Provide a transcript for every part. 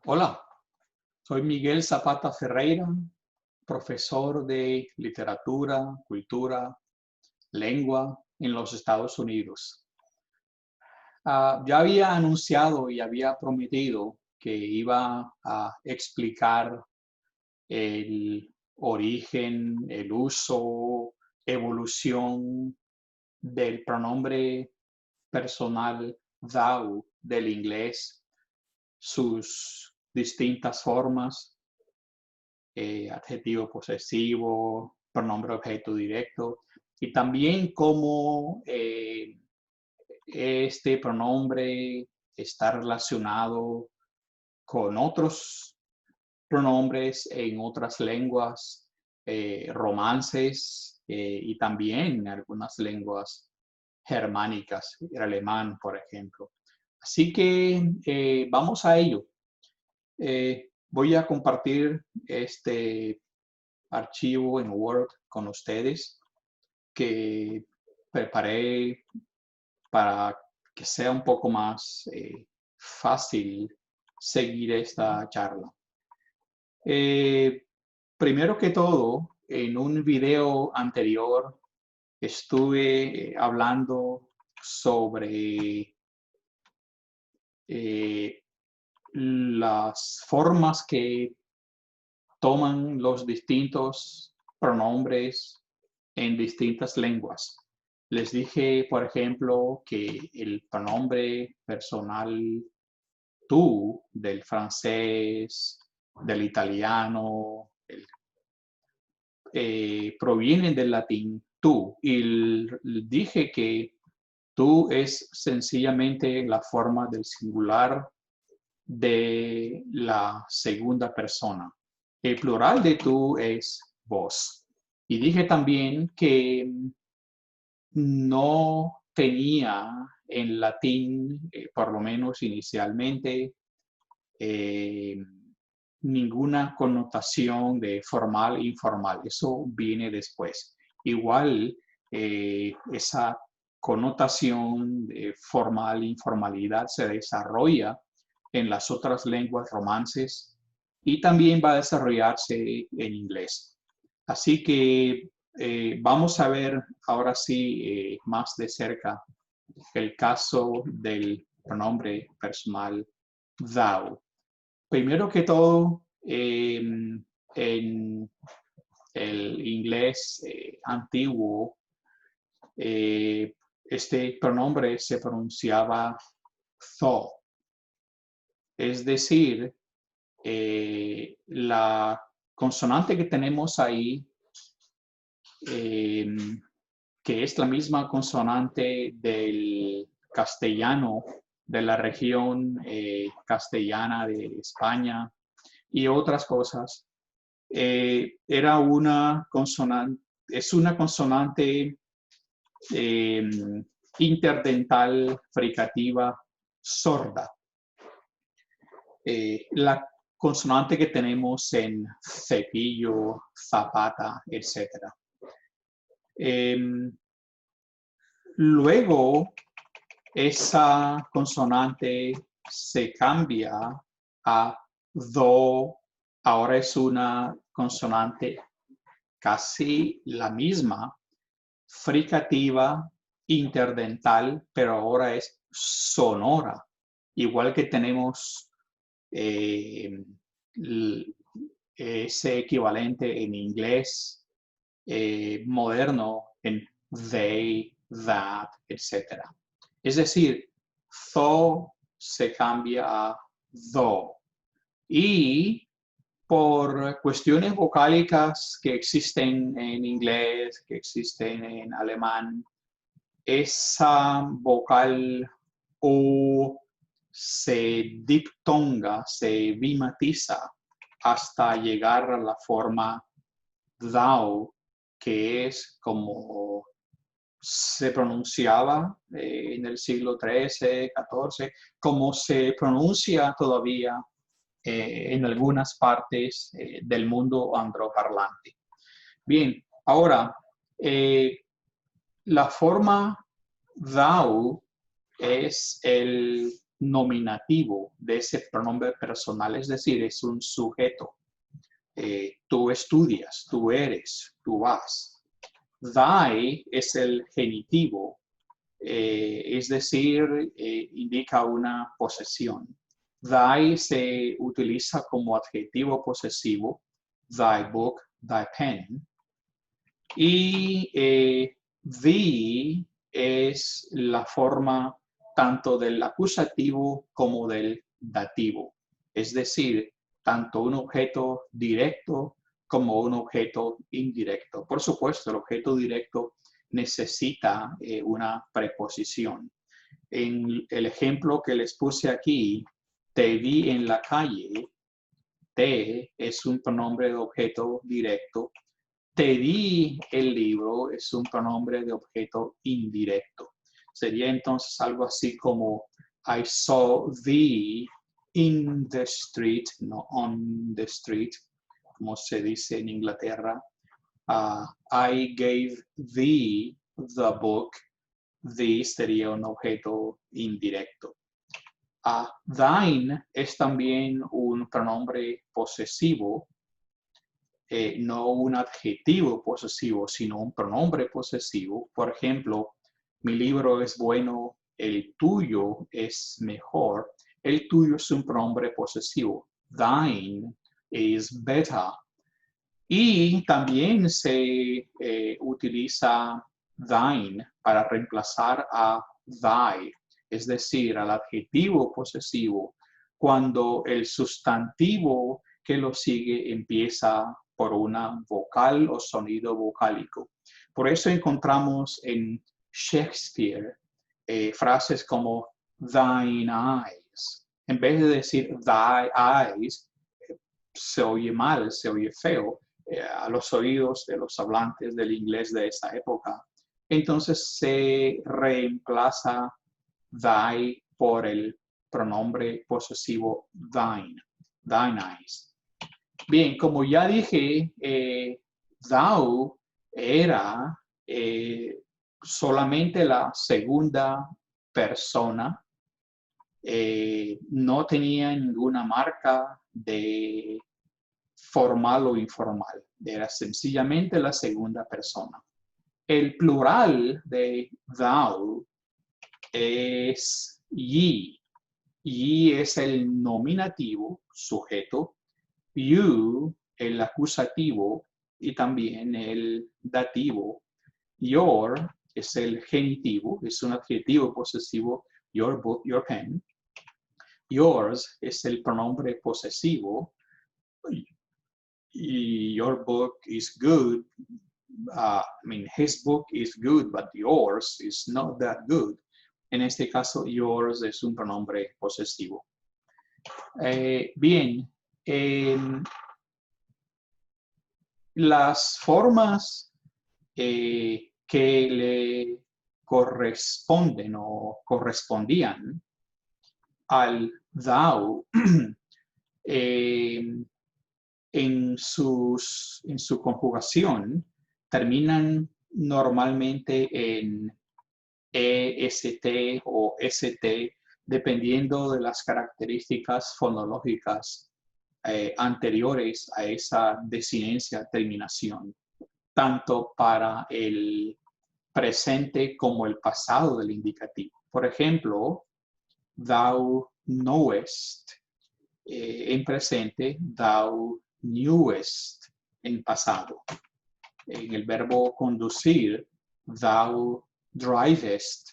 Hola, soy Miguel Zapata Ferreira, profesor de literatura, cultura, lengua en los Estados Unidos. Ya había anunciado y había prometido que iba a explicar el origen, el uso, evolución del pronombre personal thou del inglés, sus distintas formas, adjetivo posesivo, pronombre objeto directo, y también cómo este pronombre está relacionado con otros pronombres en otras lenguas, romances y también algunas lenguas germánicas, el alemán, por ejemplo. Así que vamos a ello. Voy a compartir este archivo en Word con ustedes que preparé para que sea un poco más fácil seguir esta charla. Primero que todo, en un video anterior estuve hablando sobre las formas que toman los distintos pronombres en distintas lenguas. Les dije, por ejemplo, que el pronombre personal tú del francés, del italiano, provienen del latín tú. Y dije que tú es sencillamente la forma del singular de la segunda persona. El plural de tú es vos. Y dije también que no tenía en latín, por lo menos inicialmente, eh, ninguna connotación de formal e informal. Eso viene después. Igual, esa connotación de formal e informalidad se desarrolla en las otras lenguas romances y también va a desarrollarse en inglés. Así que vamos a ver ahora sí más de cerca el caso del pronombre personal thou. Primero que todo, en el inglés antiguo, este pronombre se pronunciaba thou. Es decir, la consonante que tenemos ahí, que es la misma consonante del castellano, de la región castellana de España y otras cosas, era una consonante, es una consonante interdental fricativa sorda. La consonante que tenemos en cepillo, zapata, etc. Luego, esa consonante se cambia a do, ahora es una consonante casi la misma, fricativa, interdental, pero ahora es sonora. Igual que tenemos ese equivalente en inglés moderno en they, that, etc. Es decir, tho se cambia a tho. Y por cuestiones vocálicas que existen en inglés, que existen en alemán, esa vocal o se diptonga, se bimatiza hasta llegar a la forma thou, que es como se pronunciaba en el siglo XIII, XIV, como se pronuncia todavía en algunas partes del mundo angloparlante. Bien, ahora, la forma thou es el nominativo de ese pronombre personal, es decir, es un sujeto. Tú estudias, tú eres, tú vas. Thy es el genitivo, es decir, indica una posesión. Thy se utiliza como adjetivo posesivo, thy book, thy pen. Y thee es la forma tanto del acusativo como del dativo. Es decir, tanto un objeto directo como un objeto indirecto. Por supuesto, el objeto directo necesita una preposición. En el ejemplo que les puse aquí, te vi en la calle, te es un pronombre de objeto directo. Te di el libro es un pronombre de objeto indirecto. Sería entonces algo así como I saw thee in the street, no on the street, como se dice en Inglaterra. I gave thee the book. Thee sería un objeto indirecto. Thine es también un pronombre posesivo, no un adjetivo posesivo, sino un pronombre posesivo. Por ejemplo, mi libro es bueno, el tuyo es mejor. El tuyo es un pronombre posesivo. Thine is better. Y también se utiliza thine para reemplazar a thy, es decir, al adjetivo posesivo, cuando el sustantivo que lo sigue empieza por una vocal o sonido vocálico. Por eso encontramos en Shakespeare frases como thine eyes. En vez de decir thy eyes, se oye mal, se oye feo a los oídos de los hablantes del inglés de esa época. Entonces se reemplaza thy por el pronombre posesivo thine, thine eyes. Bien, como ya dije, thou era solamente la segunda persona, no tenía ninguna marca de formal o informal, era sencillamente la segunda persona. El plural de thou es ye. Ye es el nominativo, sujeto, you, el acusativo y también el dativo. Your es el genitivo, es un adjetivo posesivo, your book, your pen. Yours es el pronombre posesivo, your book is good. I mean, his book is good, but yours is not that good. En este caso, yours es un pronombre posesivo. Bien, las formas que le corresponden o correspondían al thou en su conjugación terminan normalmente en EST o ST, dependiendo de las características fonológicas anteriores a esa desinencia terminación, tanto para el presente como el pasado del indicativo. Por ejemplo, thou knowest en presente, thou knewest en pasado. En el verbo conducir, thou drivest,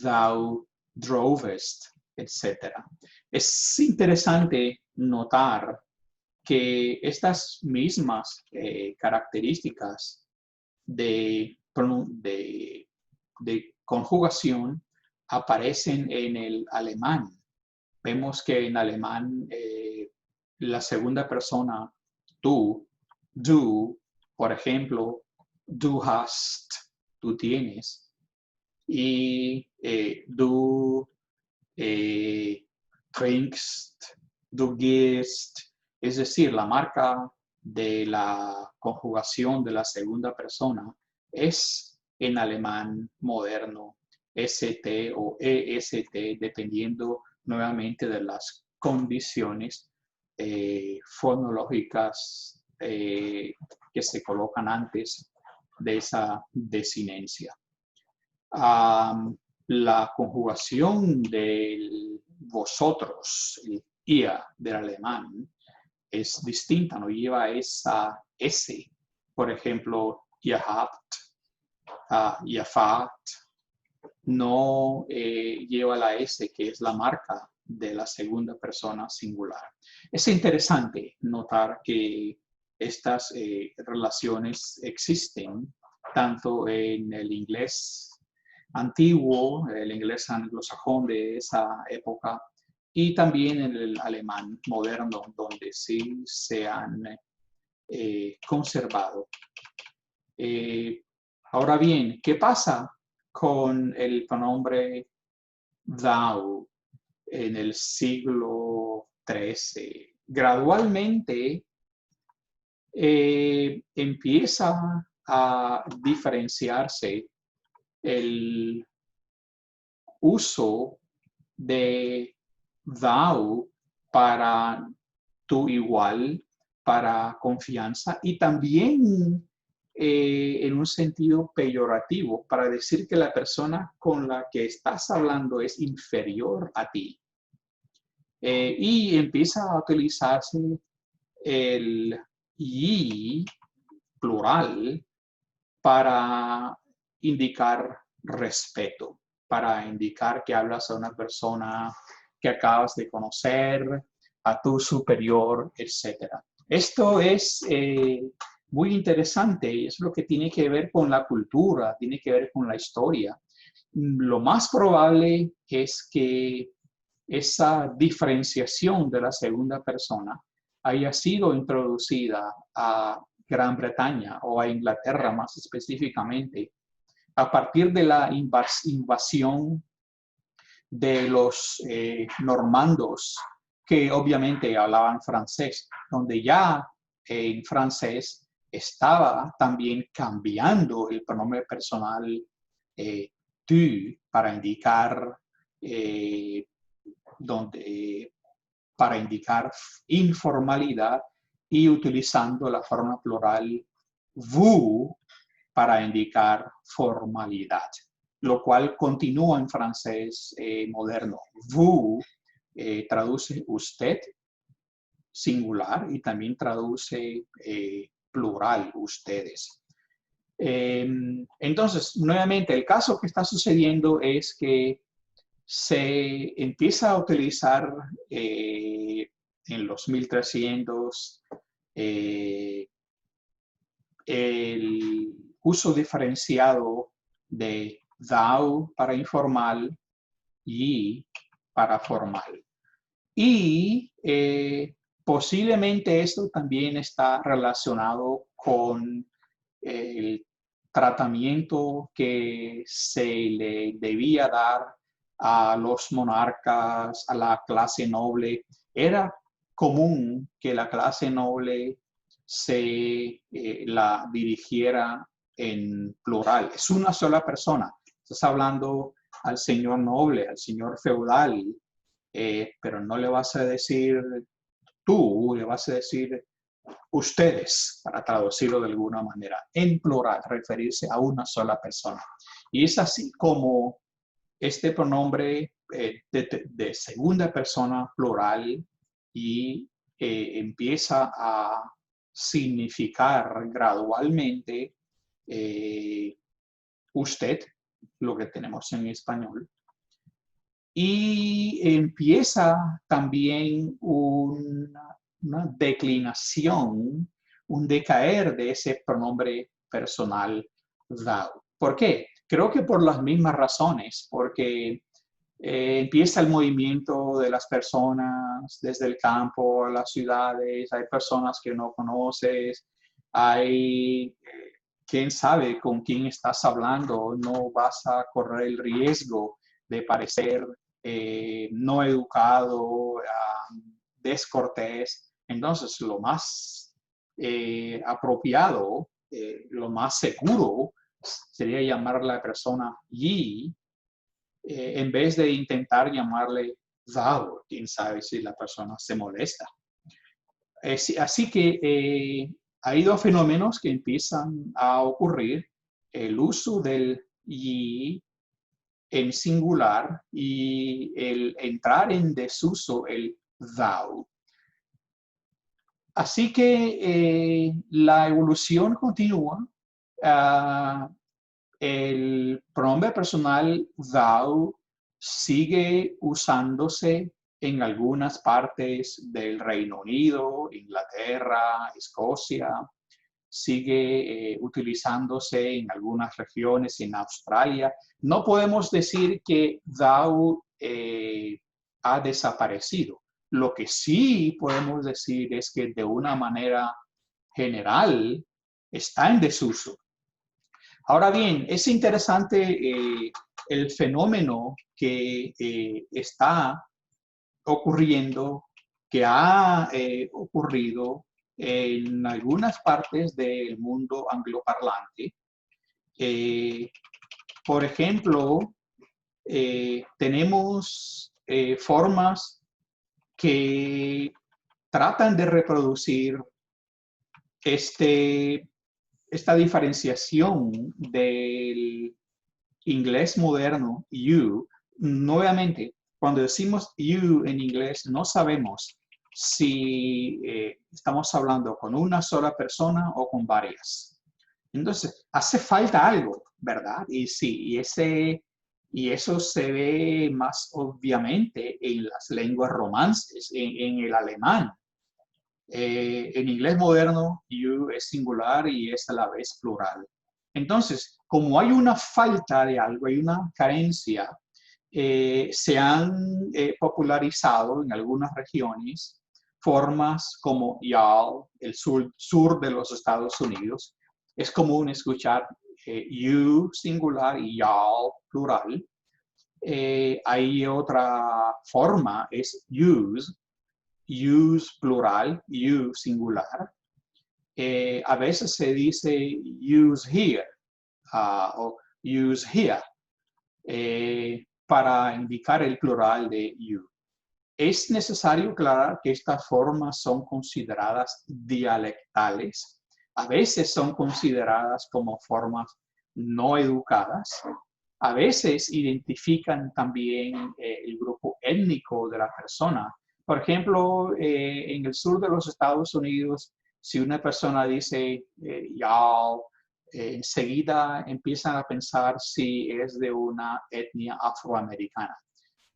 thou drovest, etc. Es interesante notar que estas mismas características de conjugación aparecen en el alemán. Vemos que en alemán la segunda persona, tú, du, por ejemplo, du hast, tú tienes, y du trinkst, du gehst, es decir, la marca de la conjugación de la segunda persona es en alemán moderno ST o EST, dependiendo nuevamente de las condiciones fonológicas que se colocan antes de esa desinencia. La conjugación del vosotros, el ihr del alemán, es distinta, no lleva esa S. Por ejemplo, ihr habt, ihr fahrt, no lleva la S, que es la marca de la segunda persona singular. Es interesante notar que estas relaciones existen tanto en el inglés antiguo, el inglés anglosajón de esa época, y también en el alemán moderno, donde sí se han conservado. Ahora bien, ¿qué pasa con el pronombre thou en el siglo XIII? Gradualmente empieza a diferenciarse el uso de thou para tu igual, para confianza, y también en un sentido peyorativo, para decir que la persona con la que estás hablando es inferior a ti. Y empieza a utilizarse el y plural para indicar respeto, para indicar que hablas a una persona que acabas de conocer, a tu superior, etc. Esto es muy interesante y es lo que tiene que ver con la cultura, tiene que ver con la historia. Lo más probable es que esa diferenciación de la segunda persona haya sido introducida a Gran Bretaña o a Inglaterra más específicamente a partir de la invasión de los normandos que obviamente hablaban francés, donde ya en francés estaba también cambiando el pronombre personal tu para indicar para indicar informalidad y utilizando la forma plural vous para indicar formalidad, lo cual continúa en francés moderno. Vous traduce usted, singular, y también traduce plural, ustedes. Entonces, nuevamente, el caso que está sucediendo es que se empieza a utilizar en los 1300 el uso diferenciado de thou para informal y para formal. Y posiblemente esto también está relacionado con el tratamiento que se le debía dar a los monarcas, a la clase noble. Era común que la clase noble se la dirigiera en plural. Es una sola persona. Estás hablando al señor noble, al señor feudal, pero no le vas a decir tú, le vas a decir ustedes, para traducirlo de alguna manera, en plural, referirse a una sola persona. Y es así como este pronombre de segunda persona plural y empieza a significar gradualmente usted, lo que tenemos en español, y empieza también una declinación, un decaer de ese pronombre personal thou. ¿Por qué? Creo que por las mismas razones, porque empieza el movimiento de las personas desde el campo a las ciudades, hay personas que no conoces, hay quién sabe con quién estás hablando, no vas a correr el riesgo de parecer no educado, descortés. Entonces, lo más apropiado, lo más seguro sería llamar a la persona ye en vez de intentar llamarle thou. Quién sabe si la persona se molesta. Así que hay dos fenómenos que empiezan a ocurrir: el uso del ye en singular y el entrar en desuso el thou. Así que la evolución continúa. El pronombre personal thou sigue usándose en algunas partes del Reino Unido, Inglaterra, Escocia. Sigue utilizándose en algunas regiones en Australia. No podemos decir que thou ha desaparecido. Lo que sí podemos decir es que de una manera general está en desuso. Ahora bien, es interesante el fenómeno que está ocurriendo, que ha ocurrido en algunas partes del mundo angloparlante. Por ejemplo, tenemos formas que tratan de reproducir esta diferenciación del inglés moderno, you. Nuevamente, cuando decimos you en inglés, no sabemos si estamos hablando con una sola persona o con varias. Entonces, hace falta algo, ¿verdad? Y sí, y eso se ve más obviamente en las lenguas romances, en el alemán. En inglés moderno, you es singular y es a la vez plural. Entonces, como hay una falta de algo, hay una carencia, se han popularizado en algunas regiones formas como y'all, el sur de los Estados Unidos. Es común escuchar you singular y y'all plural. Hay otra forma, es use plural, you singular. A veces se dice use here o use here para indicar el plural de you. Es necesario aclarar que estas formas son consideradas dialectales. A veces son consideradas como formas no educadas. A veces identifican también el grupo étnico de la persona. Por ejemplo, en el sur de los Estados Unidos, si una persona dice y'all, enseguida empiezan a pensar si es de una etnia afroamericana.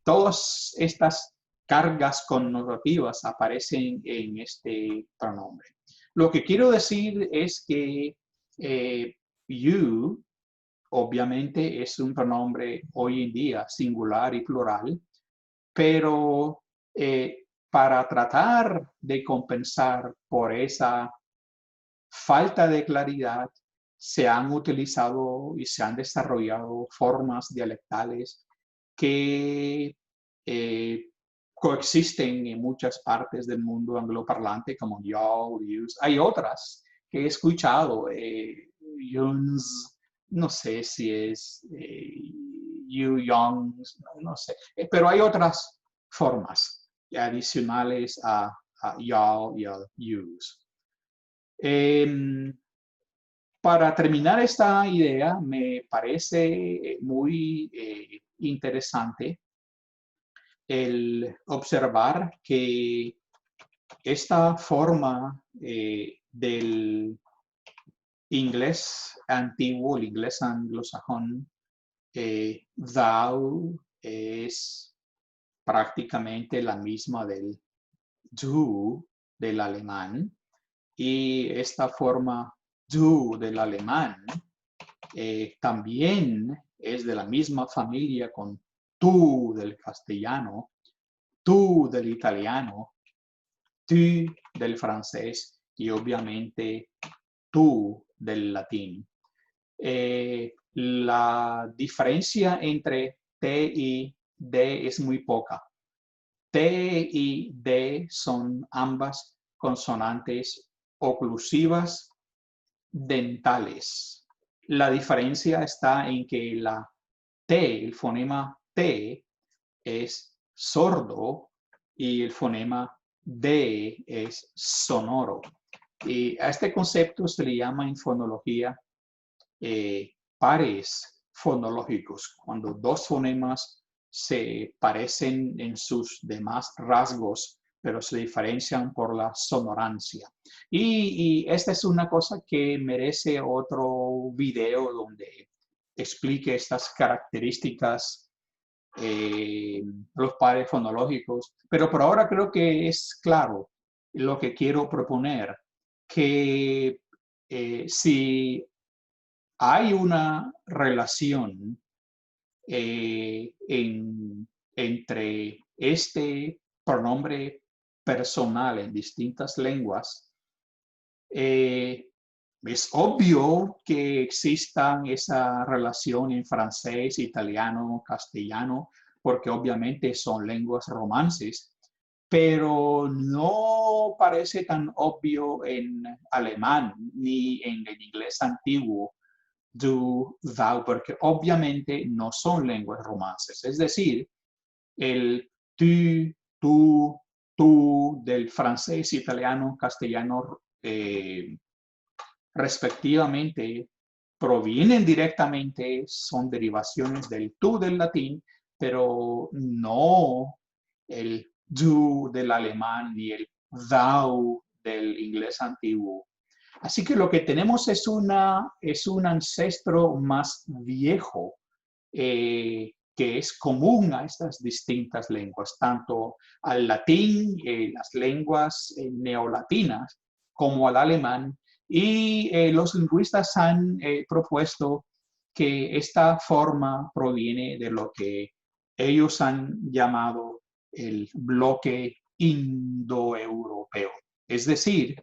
Todas estas cargas connotativas aparecen en este pronombre. Lo que quiero decir es que you obviamente es un pronombre hoy en día singular y plural, pero para tratar de compensar por esa falta de claridad, se han utilizado y se han desarrollado formas dialectales que coexisten en muchas partes del mundo angloparlante, como y'all, yous. Hay otras que he escuchado, yuns, no sé si es you, youngs, no sé, pero hay otras formas adicionales a y'all y yous. Para terminar esta idea, me parece muy interesante el observar que esta forma del inglés antiguo, el inglés anglosajón, thou es prácticamente la misma del du del alemán, y esta forma du del alemán también es de la misma familia con tú del castellano, tú del italiano, tu del francés y obviamente tú del latín. La diferencia entre T y D es muy poca. T y D son ambas consonantes oclusivas dentales. La diferencia está en que la T, el fonema T es sordo y el fonema D es sonoro. Y a este concepto se le llama en fonología pares fonológicos, cuando dos fonemas se parecen en sus demás rasgos, pero se diferencian por la sonorancia. Y esta es una cosa que merece otro video donde explique estas características, los pares fonológicos, pero por ahora creo que es claro lo que quiero proponer, que si hay una relación entre este pronombre personal en distintas lenguas, es obvio que exista esa relación en francés, italiano, castellano, porque obviamente son lenguas romances, pero no parece tan obvio en alemán ni en el inglés antiguo, du, thou, porque obviamente no son lenguas romances. Es decir, el tu, tú del francés, italiano, castellano, respectivamente, provienen directamente, son derivaciones del tú del latín, pero no el du del alemán ni el thou del inglés antiguo. Así que lo que tenemos es un ancestro más viejo que es común a estas distintas lenguas, tanto al latín, las lenguas neolatinas, como al alemán. Y los lingüistas han propuesto que esta forma proviene de lo que ellos han llamado el bloque indoeuropeo. Es decir,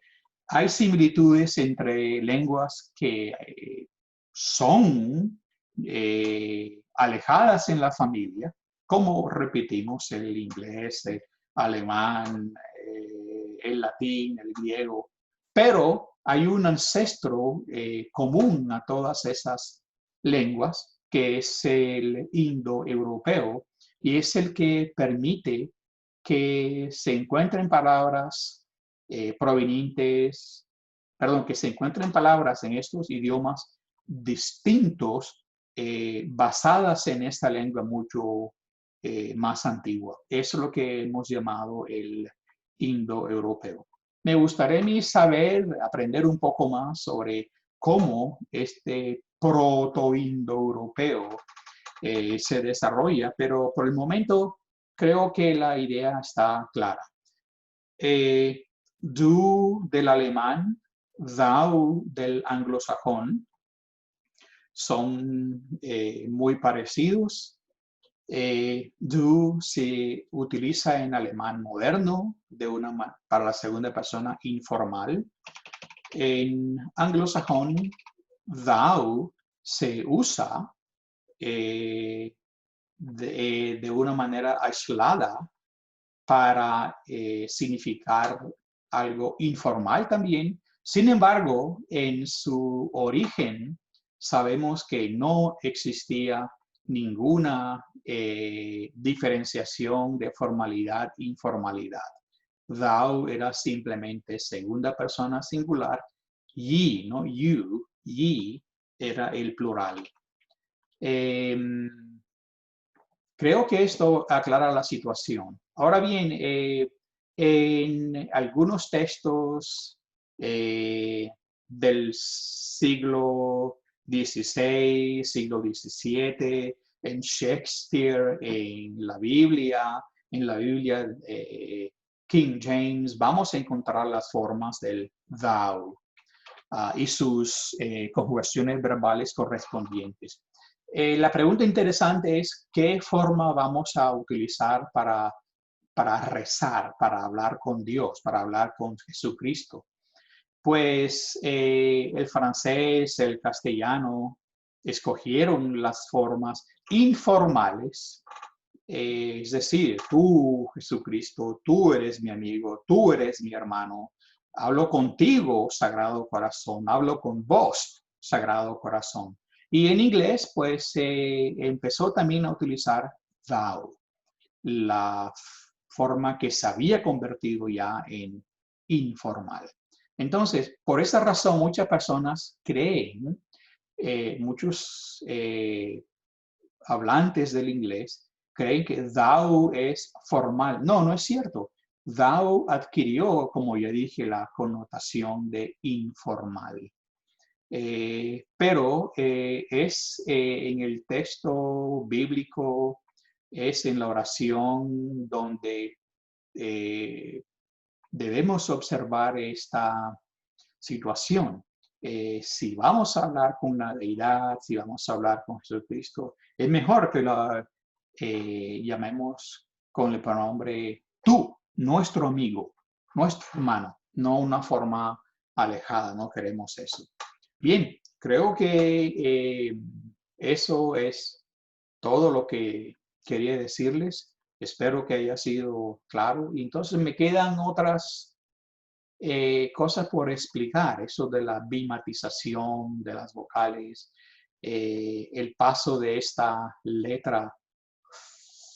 hay similitudes entre lenguas que son alejadas en la familia, como repetimos el inglés, el alemán, el latín, el griego, pero hay un ancestro común a todas esas lenguas, que es el indoeuropeo, y es el que permite que se encuentren palabras provenientes, perdón, que se encuentren palabras en estos idiomas distintos basadas en esta lengua mucho más antigua. Eso es lo que hemos llamado el indoeuropeo. Me gustaría saber, aprender un poco más sobre cómo este proto-indoeuropeo se desarrolla, pero por el momento creo que la idea está clara. Du del alemán, thou del anglosajón, son muy parecidos. Du se utiliza en alemán moderno para la segunda persona informal. En anglosajón, thou se usa de una manera aislada para significar algo informal también. Sin embargo, en su origen sabemos que no existía ninguna diferenciación de formalidad e informalidad. Thou era simplemente segunda persona singular, ye, no you, ye era el plural. Creo que esto aclara la situación. Ahora bien, en algunos textos del siglo XVI, siglo XVII, en Shakespeare, en la Biblia King James, vamos a encontrar las formas del thou y sus conjugaciones verbales correspondientes. La pregunta interesante es qué forma vamos a utilizar para rezar, para hablar con Dios, para hablar con Jesucristo. Pues el francés, el castellano, escogieron las formas informales, es decir, tú, Jesucristo, tú eres mi amigo, tú eres mi hermano. Hablo contigo, Sagrado Corazón, hablo con vos, Sagrado Corazón. Y en inglés, pues empezó también a utilizar thou, la forma que se había convertido ya en informal. Entonces, por esa razón, muchas personas creen, muchos hablantes del inglés creen que thou es formal. No, no es cierto. Thou adquirió, como ya dije, la connotación de informal. Pero es en el texto bíblico, es en la oración donde debemos observar esta situación. Si vamos a hablar con una deidad, si vamos a hablar con Jesucristo, es mejor que la llamemos con el pronombre tú, nuestro amigo, nuestro hermano, no una forma alejada, no queremos eso. Bien, creo que eso es todo lo que quería decirles. Espero que haya sido claro. Y entonces me quedan otras cosas por explicar, eso de la bimatización de las vocales, el paso de esta letra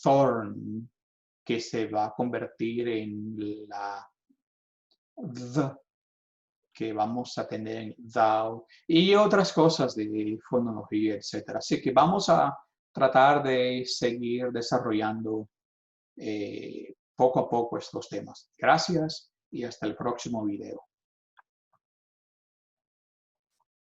thorn que se va a convertir en la th que vamos a tener en thou y otras cosas de fonología, etcétera. Así que vamos a tratar de seguir desarrollando poco a poco estos temas. Gracias y hasta el próximo video.